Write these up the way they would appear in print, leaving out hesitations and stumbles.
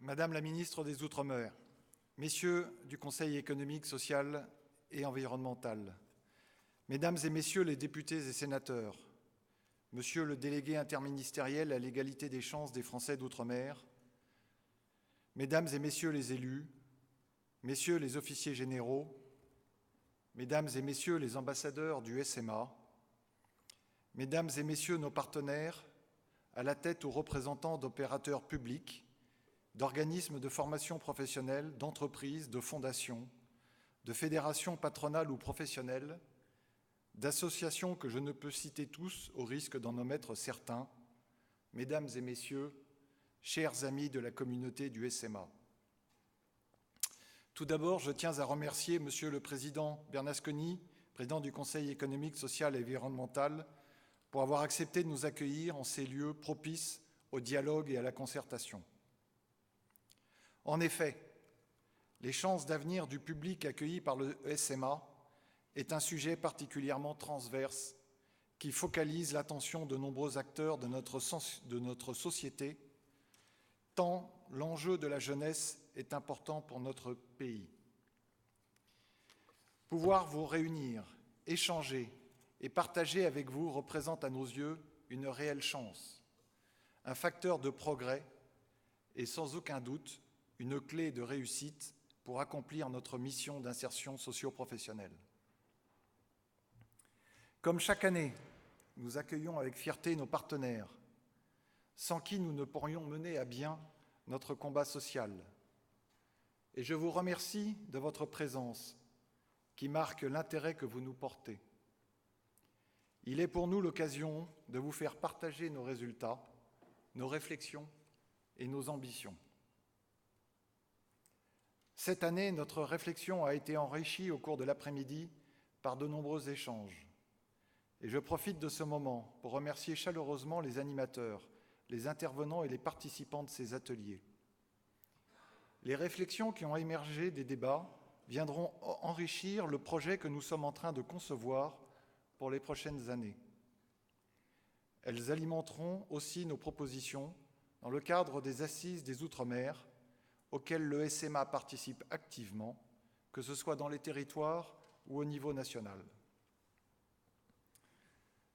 Madame la ministre des Outre-mer, Messieurs du Conseil économique, social et environnemental, Mesdames et Messieurs les députés et sénateurs, Monsieur le délégué interministériel à l'égalité des chances des Français d'outre-mer, Mesdames et Messieurs les élus, Messieurs les officiers généraux, Mesdames et Messieurs les ambassadeurs du SMA, Mesdames et Messieurs nos partenaires, à la tête ou représentants d'opérateurs publics, d'organismes de formation professionnelle, d'entreprises, de fondations, de fédérations patronales ou professionnelles, d'associations que je ne peux citer tous au risque d'en omettre certains, Mesdames et Messieurs, chers amis de la communauté du SMA. Tout d'abord, je tiens à remercier Monsieur le Président Bernasconi, Président du Conseil économique, social et environnemental, pour avoir accepté de nous accueillir en ces lieux propices au dialogue et à la concertation. En effet, les chances d'avenir du public accueilli par le SMA est un sujet particulièrement transverse qui focalise l'attention de nombreux acteurs de notre société, tant l'enjeu de la jeunesse est important pour notre pays. Pouvoir vous réunir, échanger et partager avec vous représente à nos yeux une réelle chance, un facteur de progrès et sans aucun doute une clé de réussite pour accomplir notre mission d'insertion socio-professionnelle. Comme chaque année, nous accueillons avec fierté nos partenaires, sans qui nous ne pourrions mener à bien notre combat social. Et je vous remercie de votre présence, qui marque l'intérêt que vous nous portez. Il est pour nous l'occasion de vous faire partager nos résultats, nos réflexions et nos ambitions. Cette année, notre réflexion a été enrichie au cours de l'après-midi par de nombreux échanges. Et je profite de ce moment pour remercier chaleureusement les animateurs, les intervenants et les participants de ces ateliers. Les réflexions qui ont émergé des débats viendront enrichir le projet que nous sommes en train de concevoir pour les prochaines années. Elles alimenteront aussi nos propositions dans le cadre des Assises des Outre-mer, auxquelles le SMA participe activement, que ce soit dans les territoires ou au niveau national.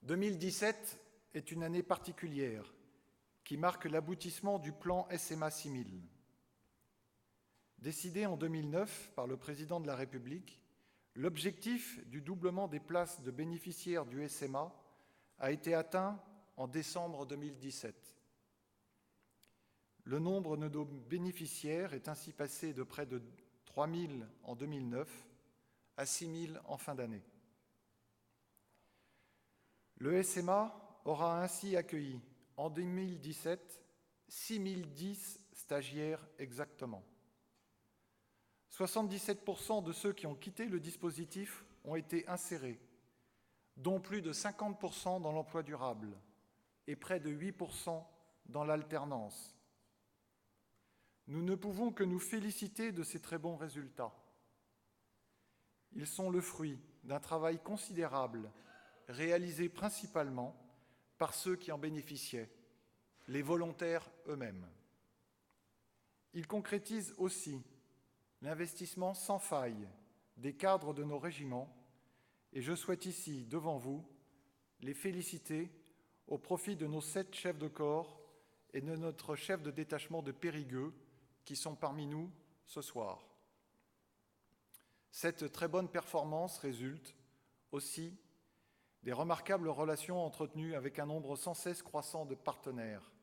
2017 est une année particulière qui marque l'aboutissement du plan SMA 6000. Décidé en 2009 par le Président de la République, l'objectif du doublement des places de bénéficiaires du SMA a été atteint en décembre 2017. Le nombre de nos bénéficiaires est ainsi passé de près de 3 000 en 2009 à 6 000 en fin d'année. Le SMA aura ainsi accueilli en 2017 6 010 stagiaires exactement. 77% de ceux qui ont quitté le dispositif ont été insérés, dont plus de 50% dans l'emploi durable et près de 8% dans l'alternance. Nous ne pouvons que nous féliciter de ces très bons résultats. Ils sont le fruit d'un travail considérable réalisé principalement par ceux qui en bénéficiaient, les volontaires eux-mêmes. Ils concrétisent aussi l'investissement sans faille des cadres de nos régiments et je souhaite ici, devant vous, les féliciter au profit de nos 7 chefs de corps et de notre chef de détachement de Périgueux qui sont parmi nous ce soir. Cette très bonne performance résulte aussi des remarquables relations entretenues avec un nombre sans cesse croissant de partenaires,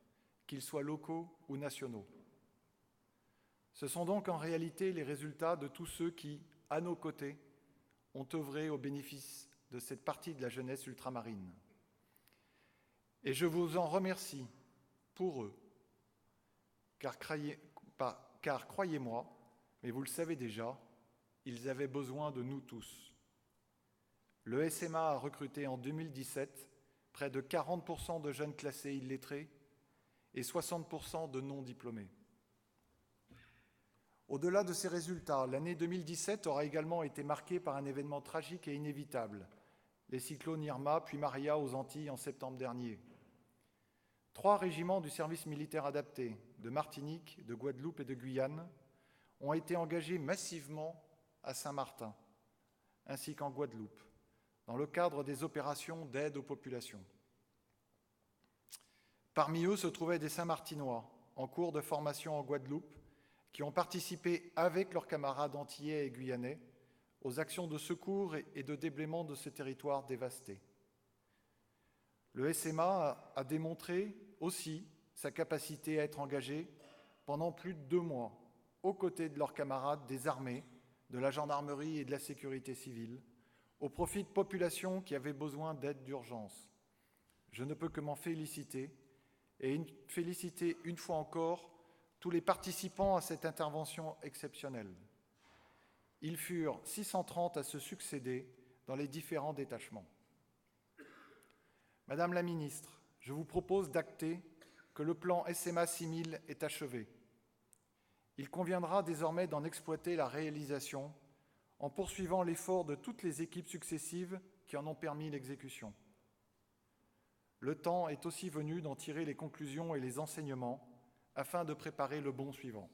qu'ils soient locaux ou nationaux. Ce sont donc en réalité les résultats de tous ceux qui, à nos côtés, ont œuvré au bénéfice de cette partie de la jeunesse ultramarine. Et je vous en remercie pour eux, car croyez-moi, mais vous le savez déjà, ils avaient besoin de nous tous. Le SMA a recruté en 2017 près de 40% de jeunes classés illettrés et 60% de non-diplômés. Au-delà de ces résultats, l'année 2017 aura également été marquée par un événement tragique et inévitable, les cyclones Irma puis Maria aux Antilles en septembre dernier. 3 régiments du service militaire adapté de Martinique, de Guadeloupe et de Guyane ont été engagés massivement à Saint-Martin, ainsi qu'en Guadeloupe, dans le cadre des opérations d'aide aux populations. Parmi eux se trouvaient des Saint-Martinois en cours de formation en Guadeloupe qui ont participé avec leurs camarades antillais et guyanais aux actions de secours et de déblaiement de ces territoires dévastés. Le SMA a démontré aussi sa capacité à être engagé pendant plus de 2 mois aux côtés de leurs camarades des armées, de la gendarmerie et de la sécurité civile, au profit de populations qui avaient besoin d'aide d'urgence. Je ne peux que m'en féliciter et féliciter une fois encore tous les participants à cette intervention exceptionnelle. Ils furent 630 à se succéder dans les différents détachements. Madame la ministre, je vous propose d'acter que le plan SMA 6000 est achevé. Il conviendra désormais d'en exploiter la réalisation en poursuivant l'effort de toutes les équipes successives qui en ont permis l'exécution. Le temps est aussi venu d'en tirer les conclusions et les enseignements afin de préparer le bond suivant.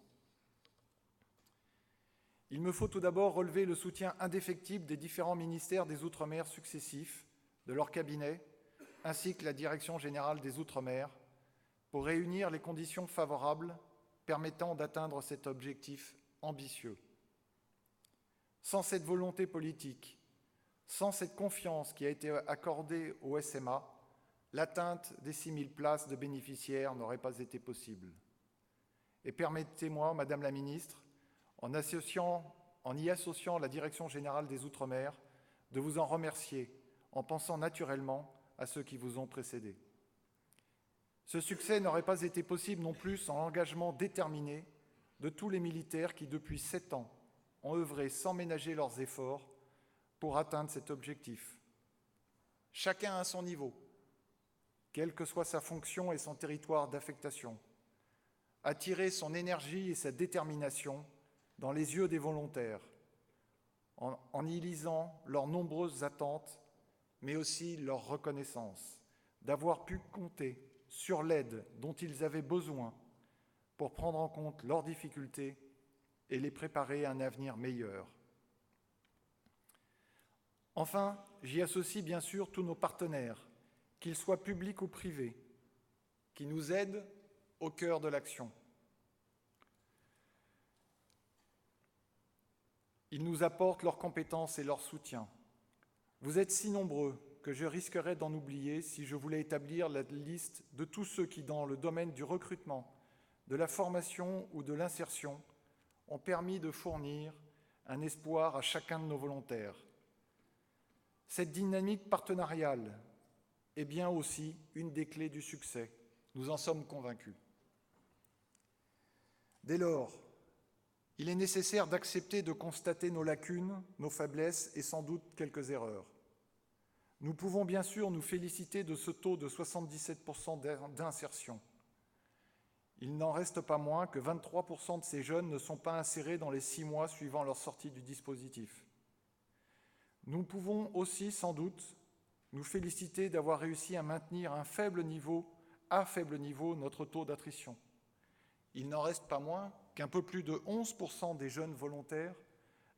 Il me faut tout d'abord relever le soutien indéfectible des différents ministères des Outre-mer successifs, de leur cabinet, ainsi que la Direction générale des Outre-mer, pour réunir les conditions favorables permettant d'atteindre cet objectif ambitieux. Sans cette volonté politique, sans cette confiance qui a été accordée au SMA, l'atteinte des 6 000 places de bénéficiaires n'aurait pas été possible. Et permettez-moi, Madame la Ministre, en y associant la Direction générale des Outre-mer, de vous en remercier en pensant naturellement à ceux qui vous ont précédés. Ce succès n'aurait pas été possible non plus sans l'engagement déterminé de tous les militaires qui, depuis 7 ans, ont œuvré sans ménager leurs efforts pour atteindre cet objectif. Chacun à son niveau, quelle que soit sa fonction et son territoire d'affectation, a tiré son énergie et sa détermination dans les yeux des volontaires, en y lisant leurs nombreuses attentes, mais aussi leur reconnaissance d'avoir pu compter sur l'aide dont ils avaient besoin pour prendre en compte leurs difficultés et les préparer à un avenir meilleur. Enfin, j'y associe bien sûr tous nos partenaires, qu'ils soient publics ou privés, qui nous aident au cœur de l'action. Ils nous apportent leurs compétences et leur soutien. Vous êtes si nombreux que je risquerais d'en oublier si je voulais établir la liste de tous ceux qui, dans le domaine du recrutement, de la formation ou de l'insertion, ont permis de fournir un espoir à chacun de nos volontaires. Cette dynamique partenariale est bien aussi une des clés du succès. Nous en sommes convaincus. Dès lors, il est nécessaire d'accepter de constater nos lacunes, nos faiblesses et sans doute quelques erreurs. Nous pouvons bien sûr nous féliciter de ce taux de 77% d'insertion. Il n'en reste pas moins que 23% de ces jeunes ne sont pas insérés dans les 6 mois suivant leur sortie du dispositif. Nous pouvons aussi sans doute nous féliciter d'avoir réussi à maintenir à faible niveau notre taux d'attrition. Il n'en reste pas moins qu'un peu plus de 11% des jeunes volontaires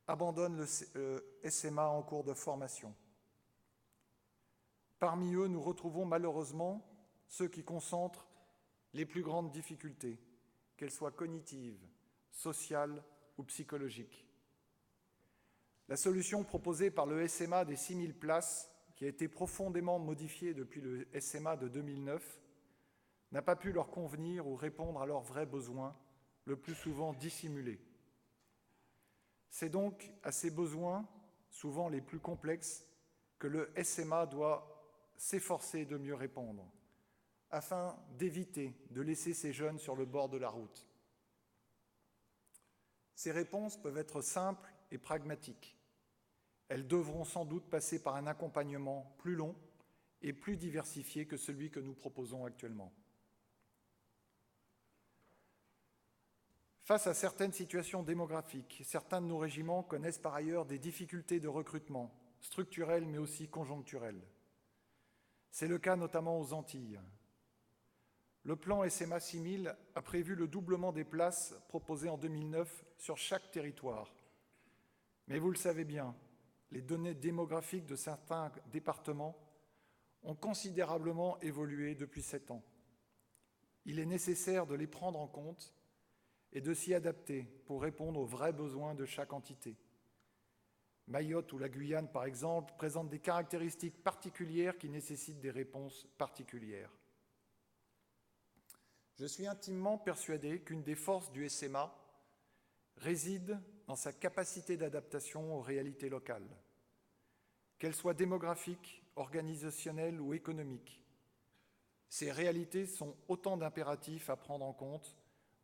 abandonnent le SMA en cours de formation. Parmi eux, nous retrouvons malheureusement ceux qui concentrent les plus grandes difficultés, qu'elles soient cognitives, sociales ou psychologiques. La solution proposée par le SMA des 6 000 places, qui a été profondément modifiée depuis le SMA de 2009, n'a pas pu leur convenir ou répondre à leurs vrais besoins, le plus souvent dissimulés. C'est donc à ces besoins, souvent les plus complexes, que le SMA doit s'efforcer de mieux répondre, afin d'éviter de laisser ces jeunes sur le bord de la route. Ces réponses peuvent être simples et pragmatiques. Elles devront sans doute passer par un accompagnement plus long et plus diversifié que celui que nous proposons actuellement. Face à certaines situations démographiques, certains de nos régiments connaissent par ailleurs des difficultés de recrutement, structurelles mais aussi conjoncturelles. C'est le cas notamment aux Antilles. Le plan SMA 6000 a prévu le doublement des places proposées en 2009 sur chaque territoire. Mais vous le savez bien, les données démographiques de certains départements ont considérablement évolué depuis 7 ans. Il est nécessaire de les prendre en compte et de s'y adapter pour répondre aux vrais besoins de chaque entité. Mayotte ou la Guyane, par exemple, présentent des caractéristiques particulières qui nécessitent des réponses particulières. Je suis intimement persuadé qu'une des forces du SMA réside dans sa capacité d'adaptation aux réalités locales, qu'elles soient démographiques, organisationnelles ou économiques. Ces réalités sont autant d'impératifs à prendre en compte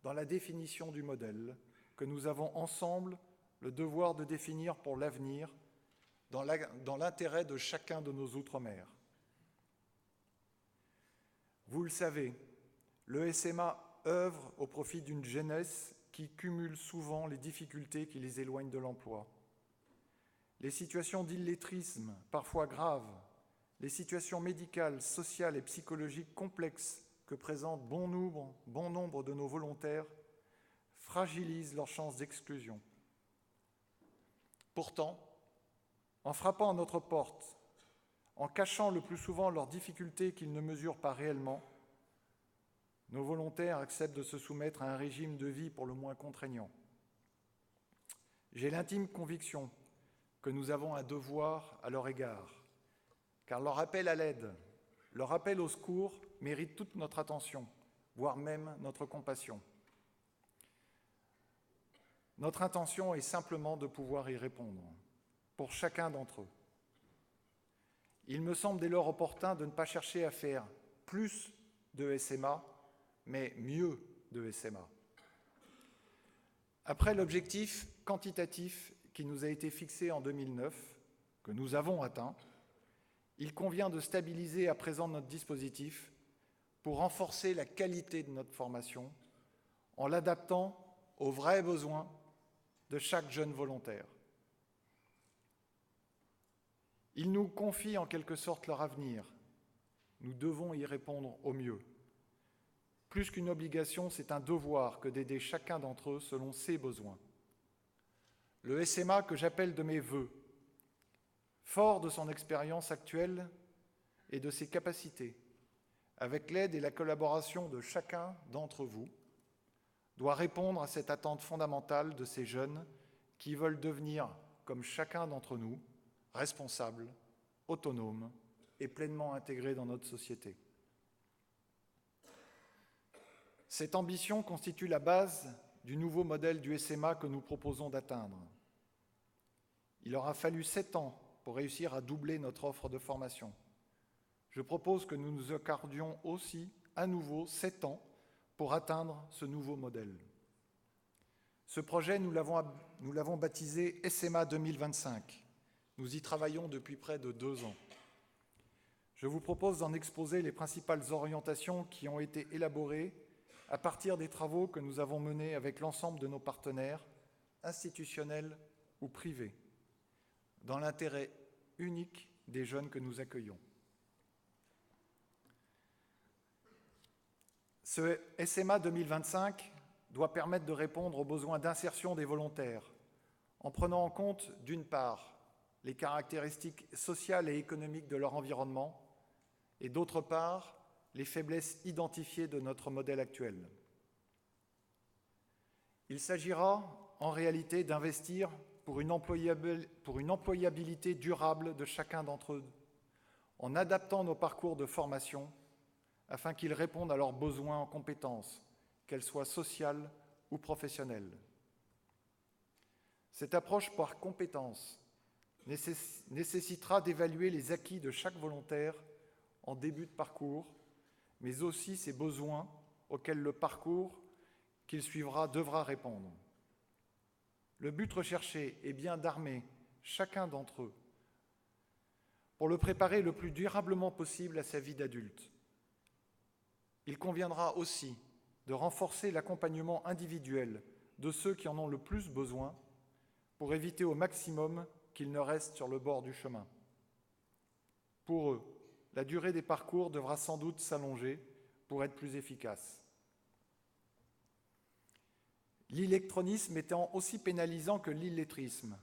dans la définition du modèle que nous avons ensemble le devoir de définir pour l'avenir dans l'intérêt de chacun de nos outre-mer. Vous le savez, le SMA œuvre au profit d'une jeunesse qui cumule souvent les difficultés qui les éloignent de l'emploi. Les situations d'illettrisme, parfois graves, les situations médicales, sociales et psychologiques complexes que présentent bon nombre de nos volontaires fragilisent leurs chances d'exclusion. Pourtant, en frappant à notre porte, en cachant le plus souvent leurs difficultés qu'ils ne mesurent pas réellement, nos volontaires acceptent de se soumettre à un régime de vie pour le moins contraignant. J'ai l'intime conviction que nous avons un devoir à leur égard, car leur appel à l'aide, leur appel au secours mérite toute notre attention, voire même notre compassion. Notre intention est simplement de pouvoir y répondre, pour chacun d'entre eux. Il me semble dès lors opportun de ne pas chercher à faire plus de SMA, mais mieux de SMA. Après l'objectif quantitatif qui nous a été fixé en 2009, que nous avons atteint, il convient de stabiliser à présent notre dispositif pour renforcer la qualité de notre formation en l'adaptant aux vrais besoins de chaque jeune volontaire. Ils nous confient en quelque sorte leur avenir. Nous devons y répondre au mieux. Plus qu'une obligation, c'est un devoir que d'aider chacun d'entre eux selon ses besoins. Le SMA que j'appelle de mes vœux, fort de son expérience actuelle et de ses capacités, avec l'aide et la collaboration de chacun d'entre vous, doit répondre à cette attente fondamentale de ces jeunes qui veulent devenir, comme chacun d'entre nous, responsables, autonomes et pleinement intégrés dans notre société. Cette ambition constitue la base du nouveau modèle du SMA que nous proposons d'atteindre. Il aura fallu 7 ans pour réussir à doubler notre offre de formation. Je propose que nous nous accordions aussi à nouveau 7 ans pour atteindre ce nouveau modèle. Ce projet, nous l'avons baptisé SMA 2025. Nous y travaillons depuis près de 2 ans. Je vous propose d'en exposer les principales orientations qui ont été élaborées à partir des travaux que nous avons menés avec l'ensemble de nos partenaires, institutionnels ou privés, dans l'intérêt unique des jeunes que nous accueillons. Ce SMA 2025 doit permettre de répondre aux besoins d'insertion des volontaires, en prenant en compte, d'une part, les caractéristiques sociales et économiques de leur environnement, et d'autre part, les faiblesses identifiées de notre modèle actuel. Il s'agira en réalité d'investir pour une employabilité durable de chacun d'entre eux, en adaptant nos parcours de formation afin qu'ils répondent à leurs besoins en compétences, qu'elles soient sociales ou professionnelles. Cette approche par compétences nécessitera d'évaluer les acquis de chaque volontaire en début de parcours, mais aussi ses besoins auxquels le parcours qu'il suivra devra répondre. Le but recherché est bien d'armer chacun d'entre eux pour le préparer le plus durablement possible à sa vie d'adulte. Il conviendra aussi de renforcer l'accompagnement individuel de ceux qui en ont le plus besoin pour éviter au maximum qu'ils ne restent sur le bord du chemin. Pour eux, la durée des parcours devra sans doute s'allonger pour être plus efficace. L'illectronisme étant aussi pénalisant que l'illettrisme,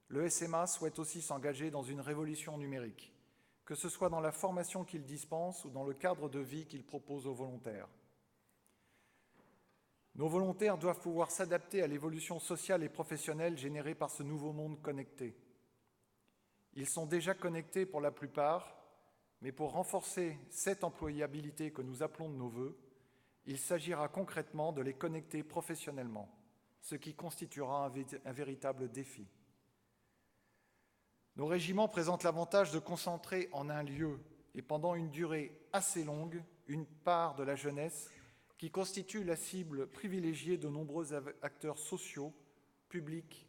le SMA souhaite aussi s'engager dans une révolution numérique, que ce soit dans la formation qu'il dispense ou dans le cadre de vie qu'il propose aux volontaires. Nos volontaires doivent pouvoir s'adapter à l'évolution sociale et professionnelle générée par ce nouveau monde connecté. Ils sont déjà connectés pour la plupart, mais pour renforcer cette employabilité que nous appelons de nos vœux, il s'agira concrètement de les connecter professionnellement, ce qui constituera un véritable défi. Nos régiments présentent l'avantage de concentrer en un lieu et pendant une durée assez longue une part de la jeunesse qui constitue la cible privilégiée de nombreux acteurs sociaux, publics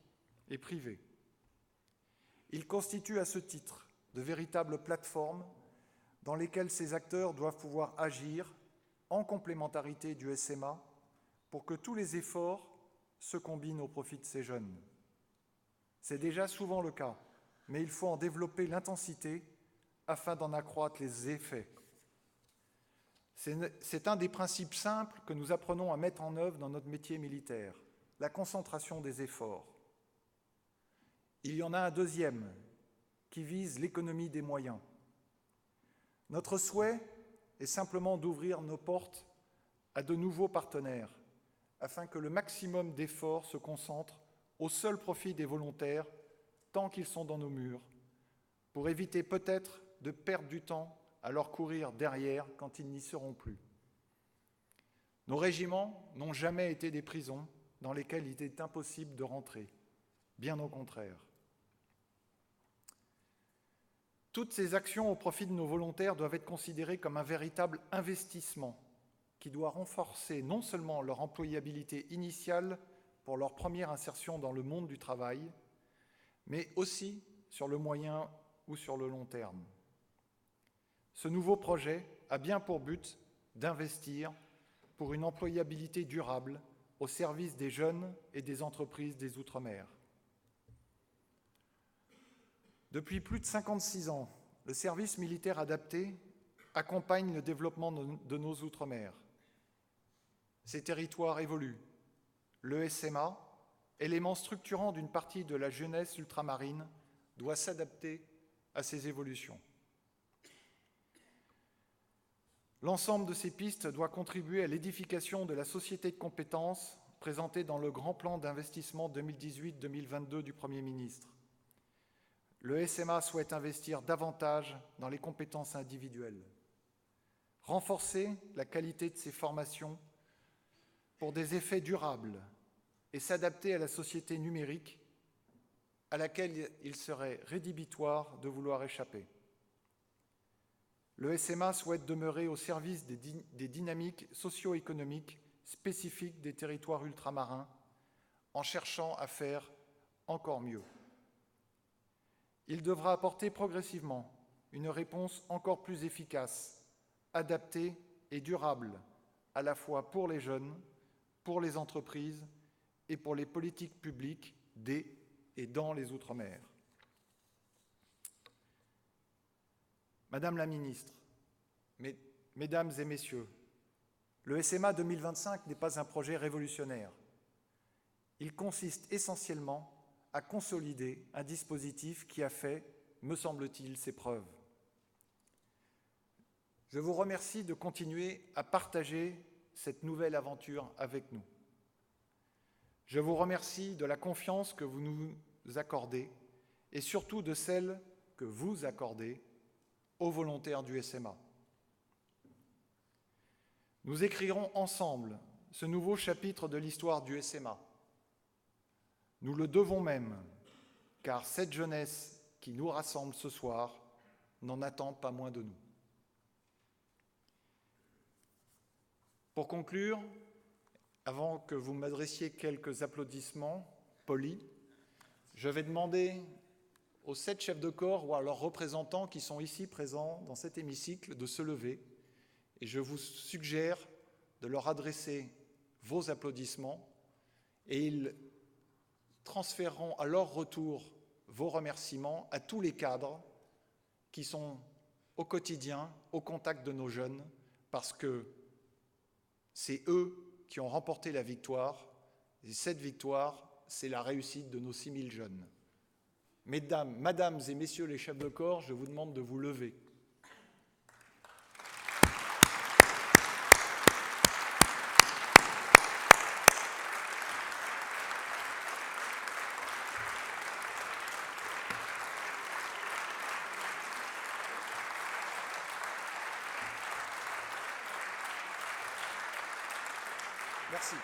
et privés. Ils constituent à ce titre de véritables plateformes dans lesquelles ces acteurs doivent pouvoir agir en complémentarité du SMA pour que tous les efforts se combinent au profit de ces jeunes. C'est déjà souvent le cas, mais il faut en développer l'intensité afin d'en accroître les effets. C'est un des principes simples que nous apprenons à mettre en œuvre dans notre métier militaire, la concentration des efforts. Il y en a un deuxième qui vise l'économie des moyens. Notre souhait est simplement d'ouvrir nos portes à de nouveaux partenaires afin que le maximum d'efforts se concentre au seul profit des volontaires tant qu'ils sont dans nos murs, pour éviter peut-être de perdre du temps à leur courir derrière quand ils n'y seront plus. Nos régiments n'ont jamais été des prisons dans lesquelles il est impossible de rentrer, bien au contraire. Toutes ces actions au profit de nos volontaires doivent être considérées comme un véritable investissement qui doit renforcer non seulement leur employabilité initiale pour leur première insertion dans le monde du travail, mais aussi sur le moyen ou sur le long terme. Ce nouveau projet a bien pour but d'investir pour une employabilité durable au service des jeunes et des entreprises des Outre-mer. Depuis plus de 56 ans, le service militaire adapté accompagne le développement de nos Outre-mer. Ces territoires évoluent. Le SMA, élément structurant d'une partie de la jeunesse ultramarine, doit s'adapter à ces évolutions. L'ensemble de ces pistes doit contribuer à l'édification de la société de compétences présentée dans le grand plan d'investissement 2018-2022 du Premier ministre. Le SMA souhaite investir davantage dans les compétences individuelles, renforcer la qualité de ses formations pour des effets durables et s'adapter à la société numérique à laquelle il serait rédhibitoire de vouloir échapper. Le SMA souhaite demeurer au service des dynamiques socio-économiques spécifiques des territoires ultramarins en cherchant à faire encore mieux. Il devra apporter progressivement une réponse encore plus efficace, adaptée et durable, à la fois pour les jeunes, pour les entreprises et pour les politiques publiques des et dans les Outre-mer. Madame la Ministre, Mesdames et Messieurs, le SMA 2025 n'est pas un projet révolutionnaire. Il consiste essentiellement à consolider un dispositif qui a fait, me semble-t-il, ses preuves. Je vous remercie de continuer à partager cette nouvelle aventure avec nous. Je vous remercie de la confiance que vous nous accordez et surtout de celle que vous accordez aux volontaires du SMA. Nous écrirons ensemble ce nouveau chapitre de l'histoire du SMA. Nous le devons même, car cette jeunesse qui nous rassemble ce soir n'en attend pas moins de nous. Pour conclure, avant que vous m'adressiez quelques applaudissements polis, je vais demander aux 7 chefs de corps ou à leurs représentants qui sont ici présents dans cet hémicycle de se lever et je vous suggère de leur adresser vos applaudissements et ils transféreront à leur retour vos remerciements à tous les cadres qui sont au quotidien au contact de nos jeunes parce que C'est eux qui ont remporté la victoire, et cette victoire, c'est la réussite de nos 6000 jeunes. Mesdames, Madames et Messieurs les chefs de corps, je vous demande de vous lever. Merci.